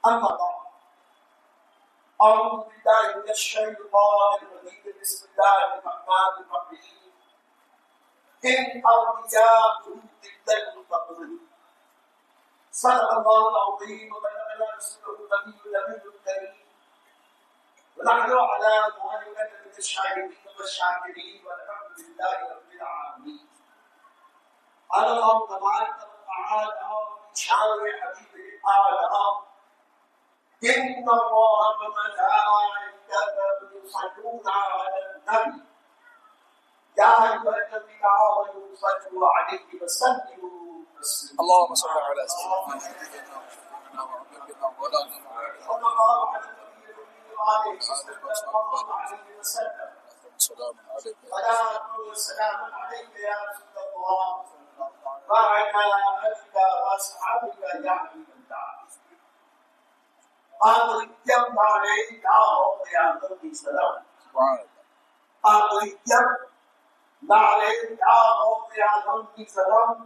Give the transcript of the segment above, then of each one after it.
أما بعد أعوذ بالله من الشيطان الرجيم بسم الله الرحمن الرحيم إن أولياءه إلا المتقون صدق الله العظيم وبلغنا رسوله النبي الأمين الكريم ونحن على ذلك من الشاهدين والشاكرين والحمد لله رب العالمين. قال الله تبارك وتعالى في شان حبيبه تعالى إن الله وملائكته يصلون على النبي يا أيها الذين آمنوا صلوا عليه وسلموا تسليما. اللهم صل على سيدنا محمد صلى الله على النبي وعلى آله وسلم. السلام عليك والسلام عليك يا رسول الله وعلى آلك وأصحابك يا حبيب الله. آدم عليه يا رب السلام. آدم عليه يا رب السلام.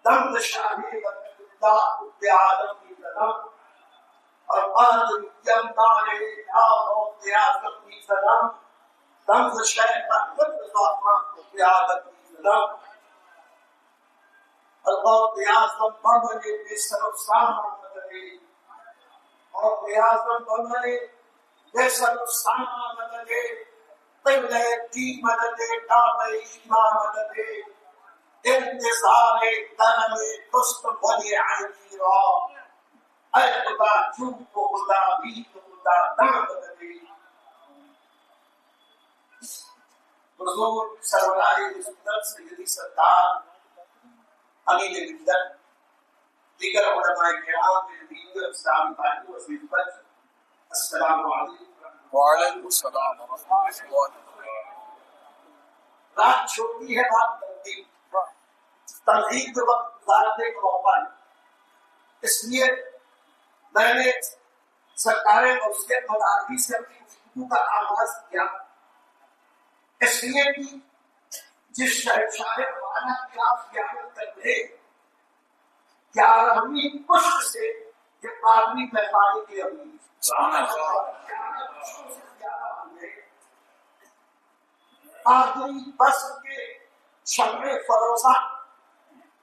دم شاهد الله بعالم السلام. آدم عليه يا رب السلام. دم شاهد الله بعالم السلام. الله يعظم بمن بسر سامع مدد اور ریاضم بمن بسر سامع مدد قبلہ کی مدد تابعی مدد انتظار دم کست بلی عینی را اتبا چوب خدا بیت خدا دم مدد. حضور سرورائے رسولت سیدی سرکار امین ملت دیگر علماء کرام دین اسلام بھائیوں وسیل پر السلام علیکم. وعلیکم السلام ورحمۃ اللہ وبرکاتہ. رات چھوٹی ہے بات ترتیب تنظیم کے وقت گزارنے کا موقع ہے، اس لیے میں نے سرکار اس کے مداخی سے اپنی گفتگو کا آغاز کیا، اس لیے کہ جس شہنشاہ والا کی آپ زیارت کر رہے 11ویں پشت سے یہ آدمی پیمانے کے امیر آدمی بس کے شمع فروزہ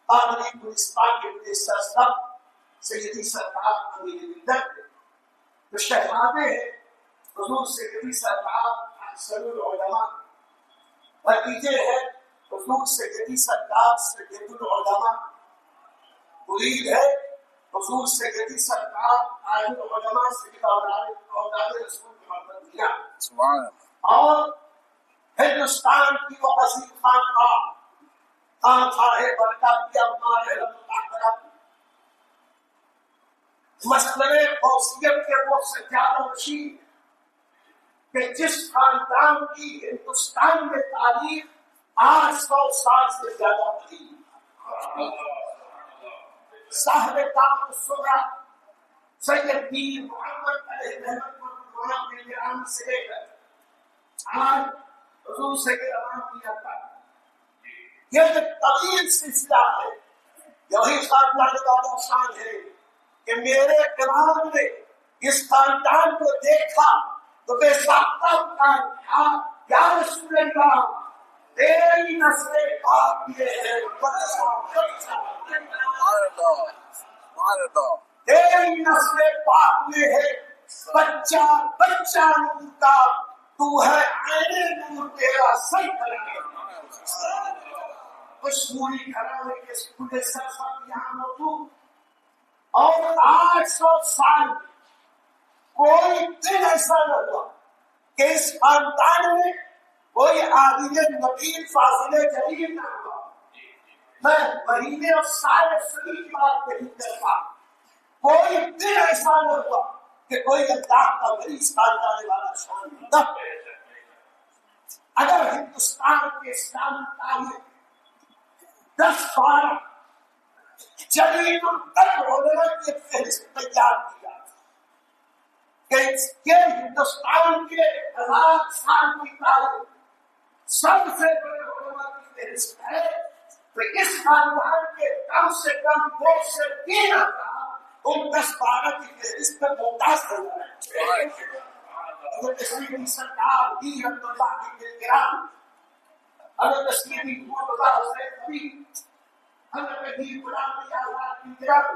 آدمی گلستان کے منسٹر صاحب سیدی سرکار امیر ملت جو شہزادے ہیں حضور سیدی سرکار اکثر العلماء، نتیجے ہے حضور سیدی سرکار سید العلماء، مرید ہے حضور سیدی سرکار عالم العلماء سید اولاد رسول محمد میاں. اور ہندوستان کی وہ عظیم خانقاہ خانقاہ برکات کی اما ہے مسئلے غوثیت کے وہ سجاد و رشید کہ جس خاندان کی ہندوستان میں تاریخ 800 سال سے زیادہ تھی. صاحب تاج الصغرا سید پیر محمد علیہ رحمۃ کے نام سے لے کر آج حضور سید امام کیا تھا، یہ جو طویل سلسلہ ہے، یہی خاندان کا شان ہے کہ میرے دماغ نے اس خاندان کو دیکھا تو بے ساختہ کہا یا رسول اللہ تیری نسل پاک میں ہے تیری نسل پاک میں ہے بچہ بچہ نور کا تو ہے عین نور تیرا سر کرے. کشمیری گھرانے کے پورے سرسد یہاں موجود اور 800 سال کوئی دن ایسا نہ ہوا کہ اس خاندان میں کوئی عادل نبیل فاضل جلیل نہ ہوا. میں مہینے اور سال سنی کی بات نہیں کرتا، کوئی دن ایسا نہ ہوا کہ کوئی اللہ کا ولی اس خاندان والا شان نہ. اگر ہندوستان کے اسلامی تاریخ 10-12 جلیل القدر علماء کی فہرست تیار کیا کہ ہندوستان کے 1000 سال کی تاریخ سب سے بڑے علماء کی فہرست ہے، تو اس خاندان کے کم سے کم 2 سے 3 آتا ان 10-12 کی فہرست میں ممتاز ہو جائے. حضرت سیدی سرکار دی رحمت اللہ کے کرام، حضرت سیدی مرتضیٰ حسین نبی، حضرت دی غلام نبی آزاد کی کرام،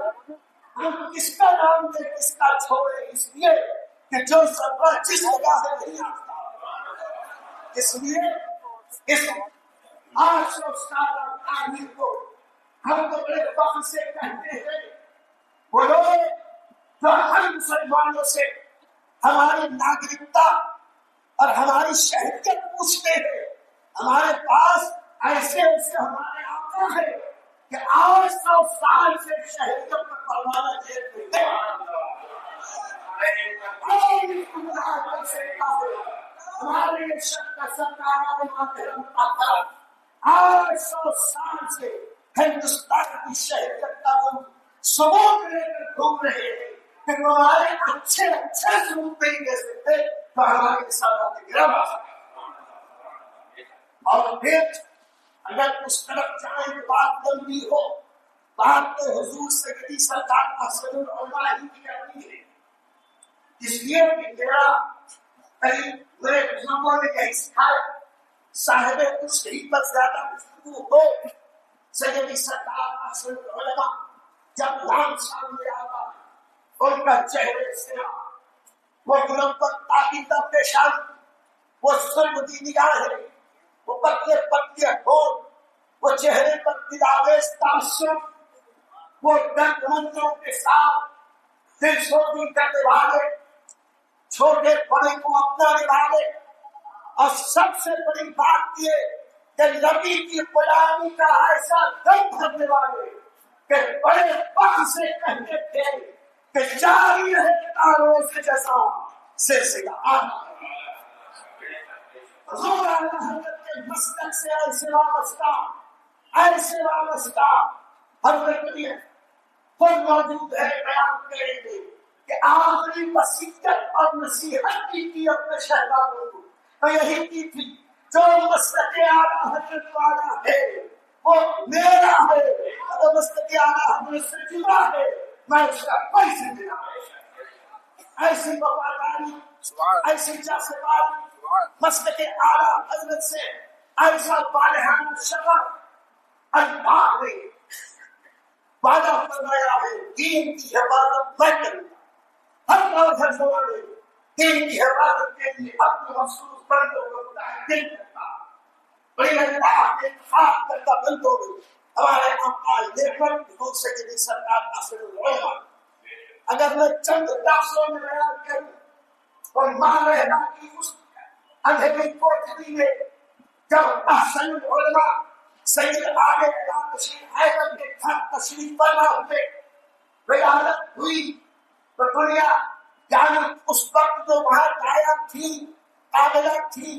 ہم کس کا نام دے کس کا چھوڑے، اس لیے کہ جو سرور جس جگہ ہے نہیں آتا. اس لیے اس 800 سالہ تاریخ کو ہم تو بڑے فخر سے کہتے ہیں، وہ لوگ جو ہم مسلمانوں سے ہماری ناگرکتا اور ہماری شہریت پوچھتے ہیں، ہمارے پاس ایسے ایسے ہمارے آقا ہیں کہ 800 سال سے شہریت کا پروانہ جیل میں ہے. ہمارے شک کا سرکار 800 سال سے ہندوستان کی شہریت کا وہ ثبوت لے کر گھوم رہے ہیں کہ ہمارے اچھے ثبوت نہیں دے سکتے تو ہمارے ساتھ گرم. اور پھر اگر اس طرف جائیں کہ بات لمبی ہو، بات تو حضور سیدی سرکار احسن العلماء ہی کی کرنی ہے. اس لیے کہ میرا میرے بزرگوں نے یہی سکھایا، صاحب اس ہی پر زیادہ گفتگو ہو. سیدی سرکار احسن العلماء جب نام سامنے آتا ان کا چہرے سے وہ گلمبد تاکیدہ پیشانی، وہ سرمدی نگاہیں، وہ پتلے پتلے ہونٹ، وہ چہرے پر دلاویز تاثر، وہ درد منظروں کے ساتھ دل سوزی کرنے والے، چھوٹے بڑے کو اپنانے والے، اور سب سے بڑی بات یہ کہ نبی کی غلامی کا ایسا دم بھرنے والے کہ بڑے فخر سے کہتے تھے کہ جاری ہے تاروں سے جیسا سلسلہ آنا. حضور اعلیٰ حضرت کے مسلک سے ایسے وابستہ حضرت نے خود موجود ہے، بیان کریں گے کہ آخری وصیت اور نصیحت کی اپنے شہزادوں کو تو یہی کی تھی، جو مسلک اعلیٰ حضرت والا ہے وہ میرا ہے، اور مسلک اعلیٰ حضرت سے جدا ہے میں اس کا کوئی سے ملا. ایسی وفاداری، ایسی جاسباری مسلک اعلیٰ حضرت سے، ایسا بالحانہ شفق اللہ نے وعدہ فرمایا ہے، دین کی حفاظت میں کروں گا. ہر اور ہر زمانے دین کی حفاظت کے لیے اپنے مخصوص بندوں کو متعین کرتا، بڑی اللہ کے انتخاب کرتا بندوں میں ہمارے آقا نیکمت حضور سیدی سرکار احسن العلماء. اگر میں چند لفظوں میں بیان کروں اور ماں رہنا کی اس اندھیری کوٹری میں جب احسن العلماء سید آل تشریف حیدر کے گھر تشریف فرما ہوئے ولادت ہوئی تو دنیا یعنی اس وقت جو وہاں آیا تھی قابلہ تھی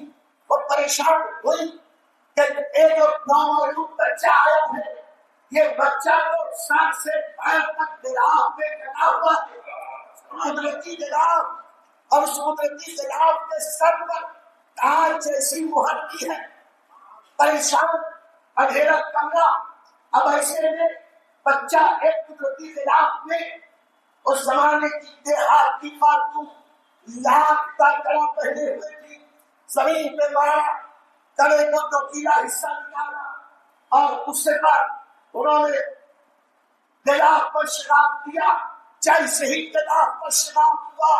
وہ پریشان ہوئی کہ ایک نومولود بچہ آیا ہے، یہ بچہ تو سر سے پیر تک غلاف میں کٹا ہوا ہے، قدرتی غلاف، اور اس قدرتی غلاف کے سر پر تاج جیسی مہر کی ہے. پریشان اندھیرا کمرہ، اب ایسے میں بچہ ایک قدرتی غلاف میں اس زمانے کی دیہاتی خاتون لاکھ کا کڑا پہنے ہوئے تھی، زمین پہ مارا، کڑے کو نوکیلا حصہ نکالا اور اس سے پر انہوں نے غلاف پر شراب دیا. جیسے ہی غلاف پر شراب ہوا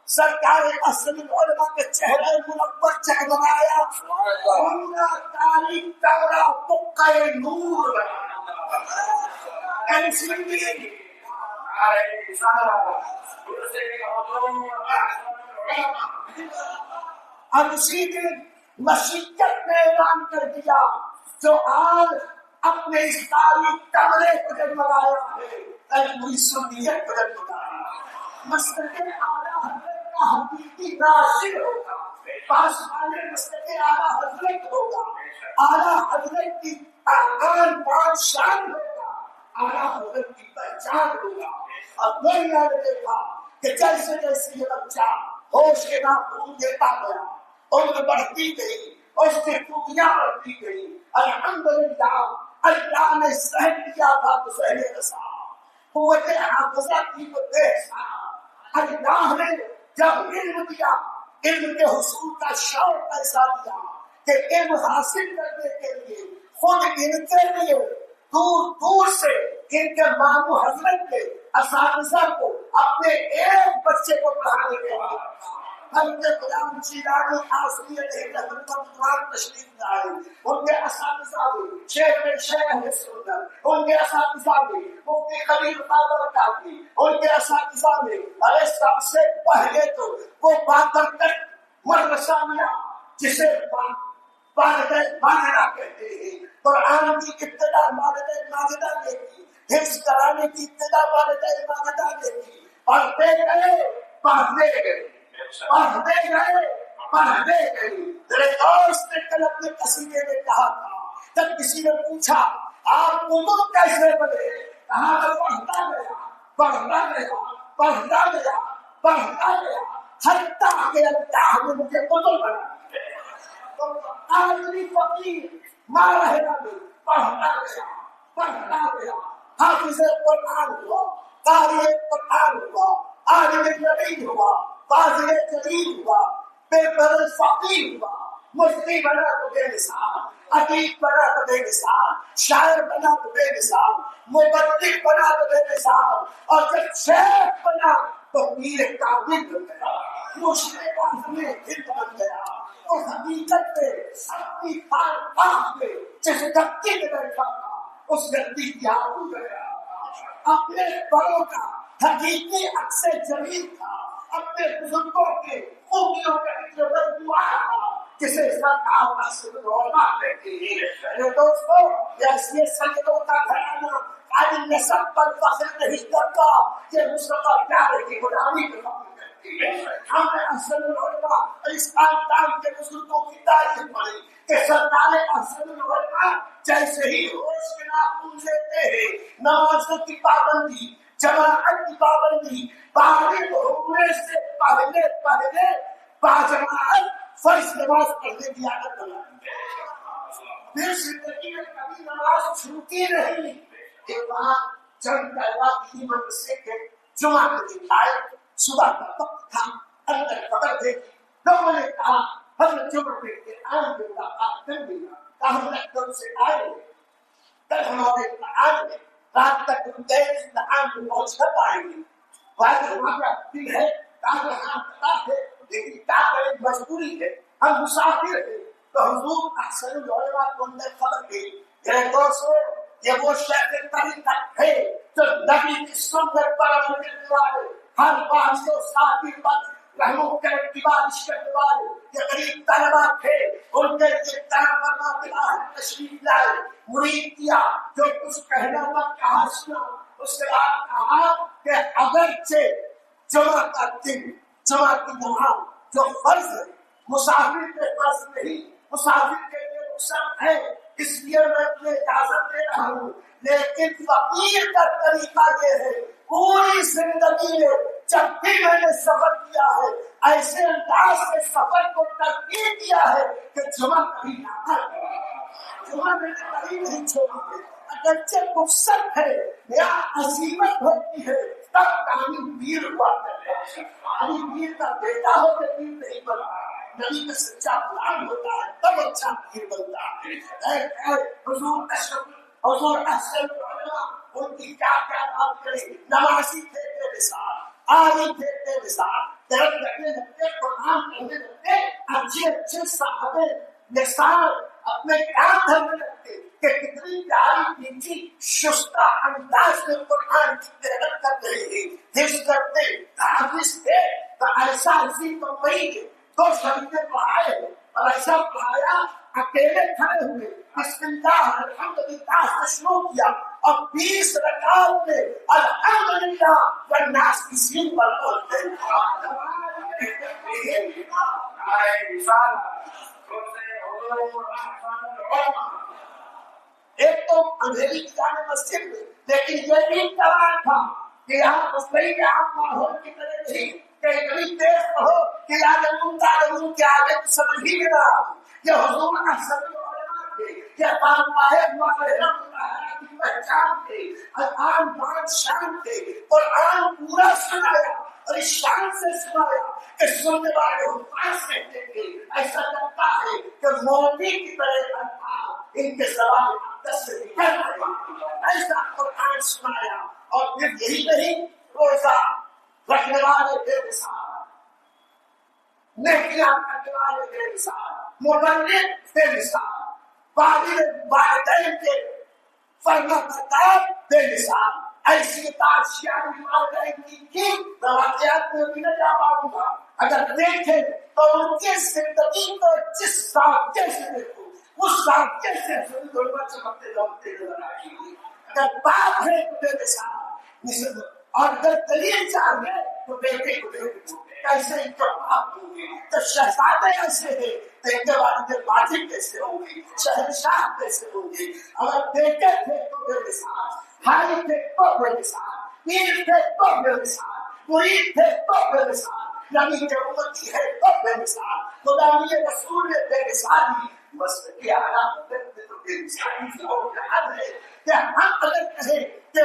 سرکار احسن العلماء کے چہرے منور چمکایا، پورا تاریخ کمرہ بقعہ نور اب اسی دن مشیت نے اعلان کر دیا جو آج اپنے اس تاریخ کمرے کو جگمگایا ہے، پوری سنیت کو جگمگایا. مسلک اعلیٰ حضرت کا حقیقی ناصر ہوگا، پاس والے مسلک اعلیٰ حضرت ہوگا، اعلیٰ حضرت کی آن بان شان ہوگا، اعلیٰ حضرت کی پہچان ہوگا. اور میں نے دیکھا کہ جیسے جیسے یہ بچہ ہوش کے ناخن دیتا گیا، عمر بڑھتی گئی، اس کی خوبیاں بڑھتی گئی. الحمدللہ اللہ نے سہل کیا تھا تو سہل رسا، قوت حافظہ کی اللہ نے جب علم دیا، علم کے حصول کا شوق ایسا دیا کہ علم حاصل کرنے کے لیے خود ان کے لیے دور دور سے ان کے ماموں حضرت کے اساتذہ کو اپنے ایک بچے کو پڑھانے کے لیے حضرت غلام چیرانی آسمی تشریف لائے. ان کے اساتذہ میں شیخ شیخ سنت، ان کے اساتذہ میں مفتی خلیل قادر کافی، ان کے اساتذہ میں ارے سب سے پہلے تو وہ بابرکت مدرسہ ملا جسے والدین ماجدہ کہتے ہیں. قرآن کی ابتدا والدین ماجدہ نے کی، حفظ کرانے کی ابتدا والدین ماجدہ نے کی. پڑھتے گئے پڑھتے گئے پڑھتے گئے پڑھتے گئے. میرے دوست نے کل اپنے قصیدے میں کہا تھا، جب کسی نے پوچھا آپ اردو کیسے بنے، کہا تو پڑھتا گیا پڑھتا گیا پڑھتا گیا پڑھتا گیا حتیٰ کہ اللہ نے مجھے قدر بنا. آدمی فقیر مارا ہے پڑھتا گیا پڑھتا گیا، حافظ قرآن ہوا، قاری قرآن ہوا، عالم نبی ہوا، قاضی جلیل ہوا، بے پرد فقیر ہوا، مفتی بنا تو بے مثال، ادیب بنا تو بے مثال، شاعر بنا تو بے مثال، مبتدع بنا تو بے مثال، اور جب شیخ بنا تو پیر کامل بن گیا، مرشد اعظم ہند بن گیا. اور حقیقت میں اپنی خانقاہ میں جس گدی میں بیٹھا تھا اس گدی کی ہو گیا. اپنے بڑوں کا حقیقی عکس جمیل تھا، اپنے بزرگوں کے خوبیوں کا ایک دعا تھا جسے سرکار اصل علماء کہتے ہیں. میرے دوستو، یہ سیدوں کا گھرانہ آج نسب پر فخر نہیں کرتا، یہ مصطفیٰ پیارے کی غلامی میں فخر کرتی ہے. ہم نے اصل العلماء اور اس خاندان کے بزرگوں کی تعریف پڑھی کہ سرکار اصل العلماء جیسے ہی ہوش کے ناخن لیتے ہیں، نمازوں کی پابندی، جماعت کی پابندی، بالغ ہونے سے پہلے باجماعت فرض نماز پڑھنے کی عادت بناتی ہے. پھر زندگی میں کبھی نماز چھوٹی نہیں. ایک بار چند کی مدرسے کے جمعہ کے دن آئے، صبح کا وقت تھا، اندر قبر دیکھی. لوگوں نے کہا حضرت جمعہ کے آئیں گے ملاقات کر دیں گا. ہم لکھنؤ سے آئے کل ہمارے امتحان میں رات تک امتحان میں پہنچ کر پائیں گے. واقعی ہمارا دل ہے کام یہاں پتا ہے، لیکن کیا کریں مجبوری ہے، ہم مسافر ہیں. تو حضور احسن العلماء کو اندر خبر دی. میرے دوستو، یہ وہ شیخ طریقت ہے جو نبی کی سنت پر عمل کرنے والے، ہر بات کو ساتھی پر رحموں کے اتباع کرنے والے یہ غریب طلبا تھے. ان کے لیے طلب کرنا بلا تشریف لائے، مرید کیا، جو کچھ کہنا تھا کہا سنا. اس کے بعد کہا کہ اگرچہ جمعہ کا دن، جمعہ کی نماز جو فرض ہے مسافر کے فرض نہیں، مسافر کے لیے رخصت ہے، اس لیے میں تمہیں اجازت دے رہا ہوں. لیکن فقیر کا طریقہ یہ ہے، پوری زندگی میں جب بھی میں نے سفر کیا ہے ایسے انداز سے سفر کو ترتیب دیا ہے کہ جمعہ کبھی نہ کرے، جمعہ میں نے کبھی نہیں چھوڑی ہے. اگرچہ رخصت ہے یا عزیمت ہوتی ہے تب کہانی پیر ہوا کرے. کہانی پیر کا بیٹا ہو کہ پیر نہیں بنا، نبی کا سچا غلام ہوتا ہے تب اچھا پیر بنتا ہے. حضور اشرف، حضور احسن العلماء، ان کی کیا کیا بات کرے. نمازی تھے بے مثال، عالم تھے بے مثال، درد رکھنے لگتے، قرآن پڑھنے لگتے، اچھے اچھے صحابے مثال اپنے کام دھرنے لگتے کہ کتنی پیاری میٹھی شستہ انداز میں قرآن کی تلاوت کر رہے ہیں، حفظ کرتے، حافظ تھے. تو ایسا عظیم بمبئی کے دو شریفیں پڑھائے اور ایسا پڑھایا، اکیلے کھڑے ہوئے، بسم اللہ الحمدللہ سے شروع کیا اور 20 رکعات میں الحمدللہ والناس کی سین پر پہنچتے. ایک تو اندھیری کی جانے مسجد میں، لیکن یہ بھی کران تھا کہ یہاں مسئلے کے عام ماحول کی طرح نہیں کہ اتنی تیز پڑھو کہ یادوں کے آگے تو سمجھ ہی نہ آ. یہ حضور احسن العلماء تھے، یہ کی پہچان تھے، آن بان شان تھے. قرآن پورا سنایا اور اس سے سنایا کہ سننے والے حفاظ کہتے تھے ایسا لگتا ہے کہ موتی کی طرح الفاظ ان کے زبان مقدس سے نکل رہے، ایسا قرآن سنایا. اور پھر یہی نہیں، روزہ رکھنے والے بے مثال، نیکیاں کرنے والے بے مثال، مبلغ بے مثال، والدین کے فرما بردار بے مثال. ایسی تاشیاں والدین کی واقعات میں بھی نہ جا پاؤں گا. اگر دیکھیں تو ان کی زندگی کو جس ساتھ سے دیکھو اس ساتھ سے چمکتے چمکتے نظر آئے گی. اگر باپ ہے تو بے مثال، اور اگر دلیل چاہیے تو بیٹے کو دیکھو کیسے ان کے باپ ہوں گے. تو شہزادے ایسے ہیں تو ان کے والد واجب کیسے ہوں گے، شہنشاہ کیسے ہوں گے. اگر بیٹے تھے تو بے مثال، بھائی تھے تو بے مثال، پیر تھے تو بے مثال، مرید تھے تو بے مثال، نبی کے امتی ہے تو بے مثال، غلامی رسول نے بے مثالی. بس کیا تو بے مثالی کی اور حد ہے کہ ہم اگر کہیں کہ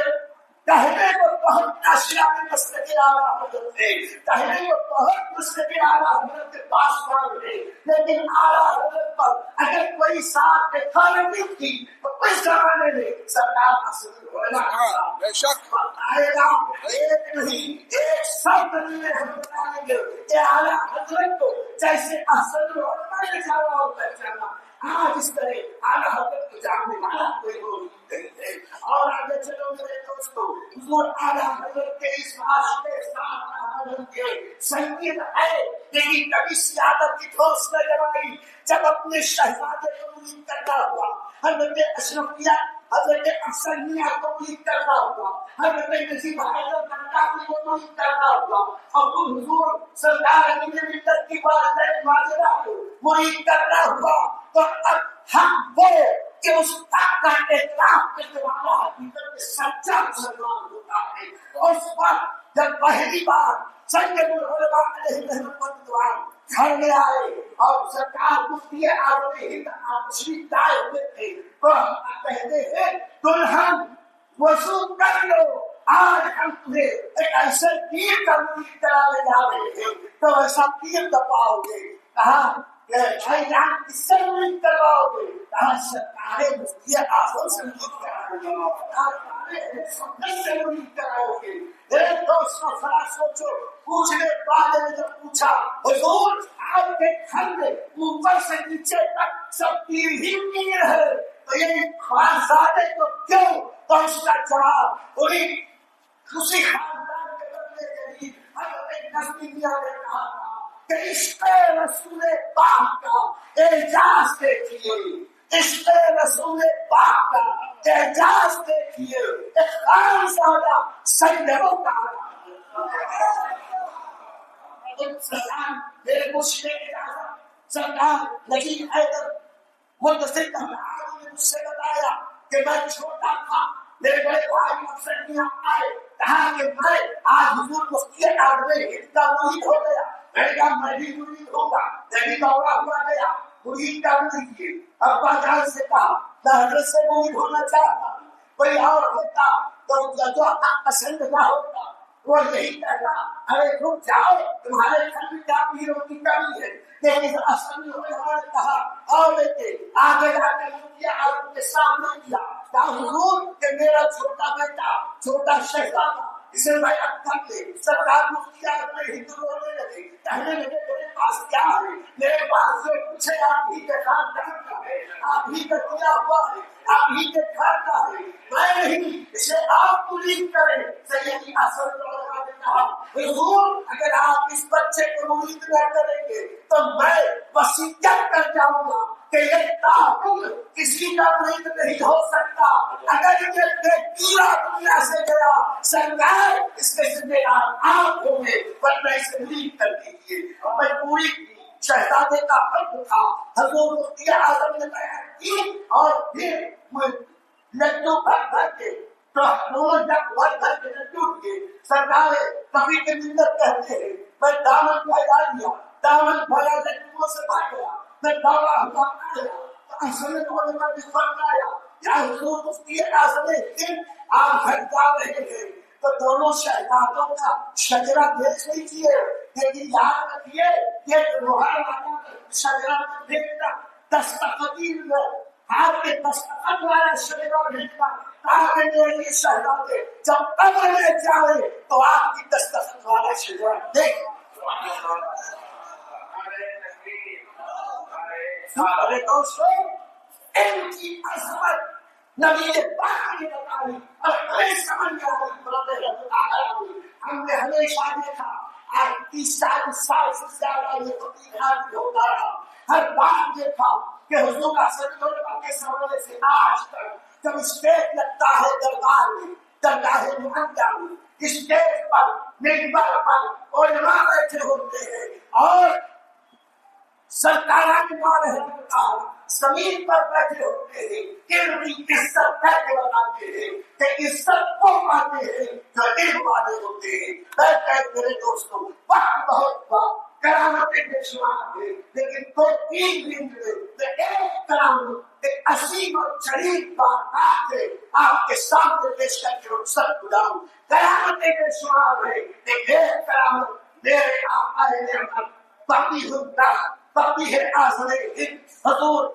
کہنے کو بہت اشیاء میں مستقل آلہ حضرت ہے، کہنے کو بہت مستقل آلہ حضرت کے پاس مان ہے، لیکن آلہ حضرت پر اگر کوئی ساتھ خالقی کی تو اس زمانے میں سرکار حاصل آئے گا. ایک نہیں ایک سب میں ہم بتائیں گے کہ آلہ حضرت کو جیسے احسن العلماء نے جانا اور پہچانا، آج اس طرح اعلیٰ حضرت کو جاننے والا کوئی موجود نہیں ہے. اور آگے چلو میرے دوستو، حضور اعلیٰ حضرت کے اس عاشق ساتھ کے سنگین ہے، لیکن کبھی سیادت کی ٹھوس نہ جمائی. جب اپنے شہزادے کو امید کرنا ہوا، حضرت اشرفیہ حضرت افسانیہ کو امید کرنا ہوا، حضرت نصیب حضرت بنکاوی کو امید کرنا ہوا، اور حضور سرکار امین ملت کی والدین ماجدہ کو امید کرنا ہوا، تو اب ہم وہ کہ اس کا اعتراف کرنے والا حقیقت میں سچا مسلمان ہوتا ہے. اور اس وقت جب پہلی بار سید العلماء علیہ رحمۃ گھر میں آئے اور سرکار مفتی اعظم ہند تشریف لائے ہوئے تھے، تو کہتے ہیں دلہن وضو کر لو، آج ہم تمہیں ایک ایسے پیر کا مرید کرانے جا رہے ہیں تو ایسا پیر نہ پاؤ گے. کہا بھائی جان کس سے مرید کرواؤ گے؟ کہا سرکار مفتی اعظم سے مرید کراؤ گے. ایک دوست مسئلہ سوچو. پوچھنے والے نے جب پوچھا حضور آپ کے گھر میں اوپر سے نیچے تک سب پیر ہی پیر ہے تو یہ خانزادے کو کیوں؟ تو اس کا جواب پوری خوشی خاندان کے بدلے کے لیے حضرت نظمی میاں نے کہا تھا کہ عشق رسول پاک کا اعجاز دیکھیے، عشق رسول پاک کا اعجاز دیکھیے. ایک خانزادہ سیدوں کا سلام میرے مرشد اعظم سرکار نجیب حیدر منتصر نے مجھ سے بتایا کہ میں چھوٹا تھا، میرے بڑے بھائی افسر یہاں آئے، کہا کہ میں آج حضور مفتی اعظم ہند کا مرید ہو گیا. میں نے کہا میں بھی مرید ہوگا. میں بھی دوڑا ہوا گیا مرید کا مرید کیے. ابا جان سے کہا میں حضرت سے مرید ہونا چاہتا ہوں، کوئی اور ہوتا تو جو حق پسند نہ ہوتا وہ یہی کہتا ارے رک جاؤ تمہارے گھر میں کیا پیروں کی کمی ہے. لیکن اصل میں انہوں نے کہا اور بیٹے آگے جا کے مفتی اعظم کے سامنے کیا کہا حضور کہ میرا چھوٹا بیٹا چھوٹا شہزادہ اسے میں اکھا کے سرکار مفتی اعظم ہند بولنے لگے، کہنے لگے میرے پاس کیا ہے؟ میرے پاس جو کچھ ہے آپ ہی کے خاندان کا ہے، آپ ہی کا دیا ہوا ہے، آپ ہی کے گھر کا ہے، میں نہیں، اسے آپ مرید کریں. سیدی حسن العلماء نے کہا حضور اگر آپ اس بچے کو مرید نہ کریں گے تو میں وصیت کر جاؤں گا کہ یہ تعاون کسی کا مرید نہیں ہو سکتا. اگر یہ پورا دنیا سے گیا سرکار اس کے ذمہ دار آپ ہوں گے، ورنہ اسے مرید کر دیجیے. میں پوری شہزادے کا حق تھا حضور مفتی اعظم نے بیان کی اور پھر لڈو بھر بھر کے تو روز جب بھر بھر کے لڈو دیے. سرکار کبھی کے منت کہتے ہیں میں دامن پھیلا لیا، دامن پھیلا لڈوؤں سے بھر گیا، میں دوڑا ہوا آیا تو اصل میں فرمایا یا حضور مفتی اعظم ہند آپ گھر جا رہے ہیں تو دونوں شہزادوں کا شجرا دیکھ لیجیے، لیکن یاد رکھیے یہ لوہا والا شجرا دیکھنا دستخطیر میں آپ کے دستخط والا شجرا دیکھنا تاکہ میرے شہزادے جب قبر میں جائے تو آپ کی دستخط والا شجرا دیکھ۔ ارے دوستو، ان کی عظمت نبی پاک نے بتائی اور ہمیں سمجھ میں آئی۔ ہم نے ہمیشہ دیکھا آج 30 سال سے زیادہ یہ تبدیل ہوتا رہا، ہر بار دیکھا کہ حضور کا صلی اللہ کے سامنے سے آج تک جب اسٹیج لگتا ہے دربار میں، درگاہ معلیٰ میں، اسٹیج پر منبر پر علماء بیٹھے ہوتے ہیں اور سرکاران زمین پر بیٹھے ہوتے ہیں، ان کی عزت کیسے بناتے ہیں کہ عزت کو پاتے ہیں جو علم والے ہوتے ہیں۔ میرے دوستوں، وقت بہت بڑا کرامتیں بے شمار ہے، لیکن دو تین دن میں ایک کرامت، ایک عظیم اور شریف بات ہے آپ کے سامنے پیش کر کے رخصت گزاروں۔ کرامتیں بے شمار ہے، لیکن ایک کرامت میرے آقا نعمت فقیہ اللہ فقیہ اعظم ہند حضور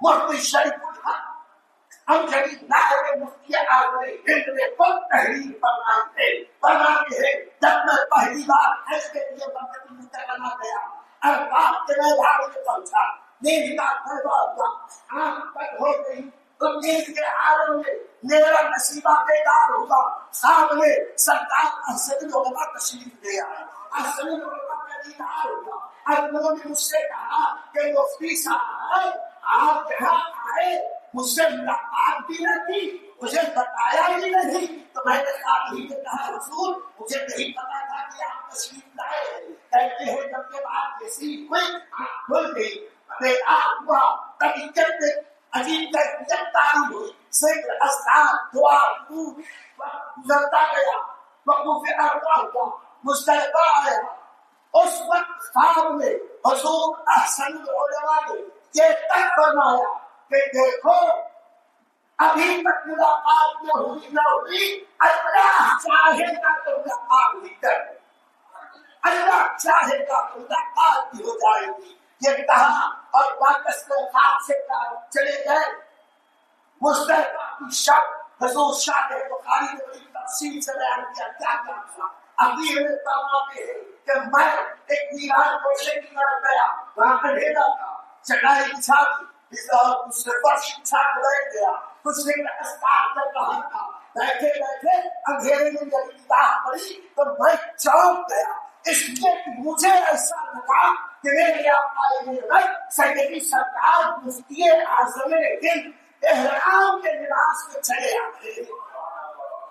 مفتی شریف الحق امجدی نائب مفتی اعظم ہند نے خود تحریر فرماتے ہیں جب میں پہلی بار حج کے لیے مکہ مکرمہ گیا، عرفات کے میدان میں پہنچا، نیند کا پردہ ہوا، آنکھ بند ہو گئی، تو نیند کے عالم میں میرا نصیبہ بیدار ہوگا، سامنے سرکار احسن العلماء تشریف لے آئے، احسن العلماء کا دیدار ہوگا۔ اب انہوں نے مجھ سے کہا کہ مفتی صاحب آپ یہاں آئے، مجھ سے ملاقات بھی نہ کی، مجھے بتایا بھی نہیں، تو میں نے کہا حضور مجھے نہیں پتا تھا کہ آپ تشریف لائے ہیں۔ کہتے ہیں جب یہ بات ایسی ہوئی آپ کھل گئی، ہوا طبیعت میں عجیب کیفیت تاری ہوئی، ذکر اذکار دعا وقت گزرتا گیا، وقوف عرفہ ہوا، مزدلفہ آیا، اس وقت سامنے حضور احسن العلماء نے یہ تک فرمایا کہ دیکھو ابھی تک ملاقات نہ ہوئی، اللہ چاہے گا تو ملاقات بھی کر، اللہ چاہے گا تو ملاقات بھی ہو جائے گی، یہ کہا اور واپس میں خاک سے چلے گئے۔ مزدلفہ کی شب حضور شاہ بخاری نے بڑی تفصیل سے بیان کیا کیا تھا۔ ابھی میں فرماتے ہیں کہ میں ایک ویران کوشے کی طرف گیا، وہاں اندھیرا تھا، چٹائی بچھا دی، اس نے فرش بچھا کے بیٹھ گیا، کچھ دن اذکار کر رہا تھا، بیٹھے بیٹھے اندھیرے میں جب نگاہ پڑی تو میں چونک گیا، اس لیے مجھے ایسا لگا کہ میرے آقا سیدی سرکار مفتی اعظم ہند احرام کے لباس میں چلے آتے ہیں۔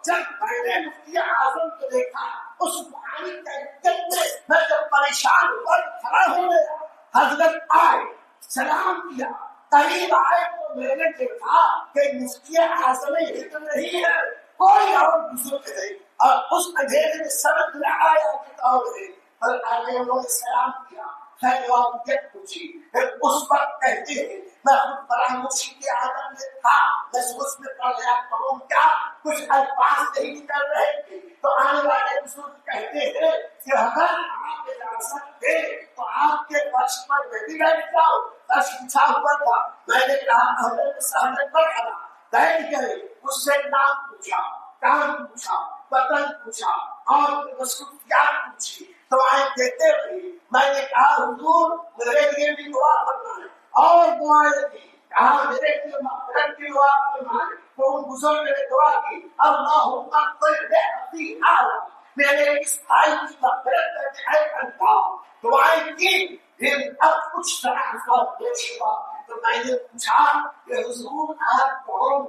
جب میں نے مفتی اعظم کو دیکھا اس پانی میں جب پریشان ہوا کھڑا ہو گیا، حضرت آئے سلام کیا، قریب آئے تو میں نے دیکھا کہ مفتی اعظم ہند نہیں ہے، کوئی اور بزرگ ہے، اور اس اندھیرے میں سمجھ میں آیا کہ اور ہے، پر آگے انہوں نے سلام کیا، خیر واقعیت پوچھی، پھر اس وقت کہتے ہیں میں خود فراموشی کے عالم میں تھا، میں اس میں پڑھ رہا کروں کیا، کچھ الفاظ نہیں نکل رہے تھے، تو آنے والے بزرگ کہتے ہیں کہ اگر آپ اجازت دے تو آپ کے فرش پر میں بھی بیٹھ جاؤں، فرش بچھا ہوا تھا، میں نے کہا اہل سہل مرحبا، بیٹھ گئے، اس سے نام پوچھا، کام پوچھا، وطن پوچھا اور مصروفیات پوچھی، دعائیں دیتے رہے۔ میں نے کہا حضور میرے لیے بھی دعا کرنا ہے، اور دعائیں دی، کہا میرے لیے مغفرت کی دعا کرنا ہے، تو ان بزرگ نے دعا کی، اللہم اغفر لأخی هذا، میرے اس بھائی کی مغفرت کر اے اللہ، دعائیں کی۔ پھر اب کچھ طرح کا پیش ہوا تو میں نے پوچھا کہ حضور آپ کون،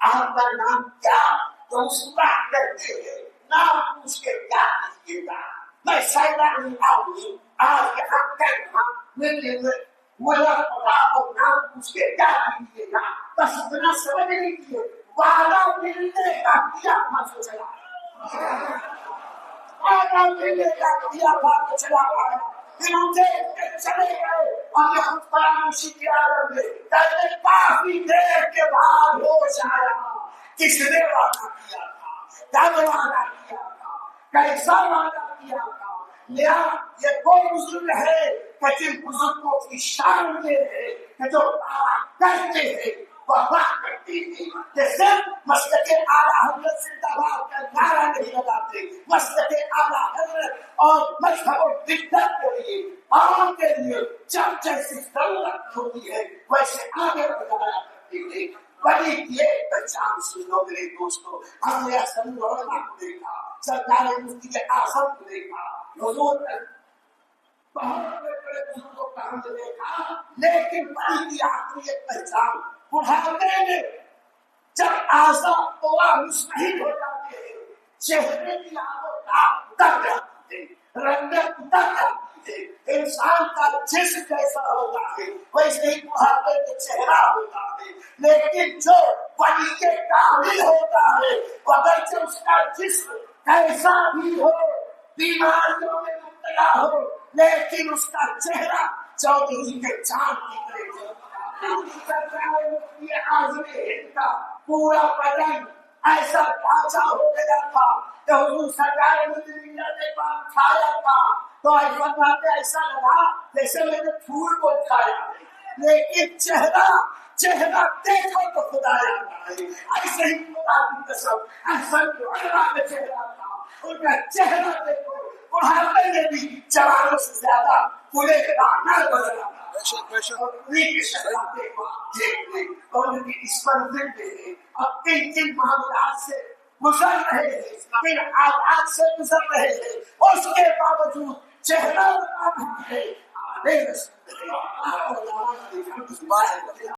آپ کا نام کیا، تو مسکراہ کرتے ہیں نام پوچھ کے کیا کیجیے گا، میں سیدانی آدمی آج یہاں کہہ رہا لیکن مجھے پتا اور نام پوچھ کے کیا کیجیے گا، بس اتنا سمجھ لیجیے وعدہ ملنے کا کیا تھا چلا، وعدہ ملنے کا کیا تھا چلا آیا، پھر مجھے چلے گئے اور یہ خود فراموشی کی عالم میں کافی دیر کے بعد ہوش آیا، کس نے وعدہ کیا تھا، کب وعدہ کیا تھا، کیسا وعدہ کیا تھا. یہ وہ بزرگ ہے کہ جن بزرگوں کی شان یہ ہے کہ جو دعویٰ کرتے ہیں وفا کرتے ہیں، کہ صرف مسلک اعلیٰ حضرت زندہ باد کا نعرہ نہیں لگاتے، مسلک اعلیٰ حضرت اور مذہب و بدعت کے لیے، عوام کے لیے جب جیسی ضرورت ہوتی ہے ویسے آگے بڑھایا کرتے ہیں. بڑی یہ پہچان سنو میرے دوستو. ہم نے احسن علماء کو دیکھا، سرکار مفتی اعظم کو دیکھا، حضور بہت بڑے بزرگوں کا ہم نے دیکھا، لیکن بڑی کی آخری ایک پہچان بڑھاپے میں جب اعضاء قوا مستحیل ہو جاتے ہیں، چہرے کی عادت اتر جاتی ہے، رنگت اتر جاتی ہے، انسان کا جسم جیسا ہوتا ہے ویسے ہی بڑھاپے میں چہرہ ہوتا ہے. لیکن جو ولی کامل ہوتا ہے اگرچہ اس کا جسم کیسا بھی ہو، بیماریوں میں مبتلا ہو، لیکن اس کا چہرہ چودھری کے چاند کی طرح ہوتا ہے. یہ اعظم ہند کا پورا بدن ایسا ڈھانچہ ہو گیا تھا کہ حضور سرکار مدینہ نے پاک کھایا تھا تو ایسا لگا جیسے میں نے پھول کو کھایا ہے. لیکن چہرہ دیکھو تو خدا یاد آئے. ایسے ہی خدا کی قسم احسن علماء کا چہرہ تھا، ان کا چہرہ دیکھو بڑھاپے میں بھی جوانوں سے زیادہ پورے کا نہ بدلا اور ان کی اس منزل میں اب کن معاملات سے گزر رہے ہیں، کن حالات سے گزر رہے ہیں، اس کے باوجود چہرہ بتا رہا ہے.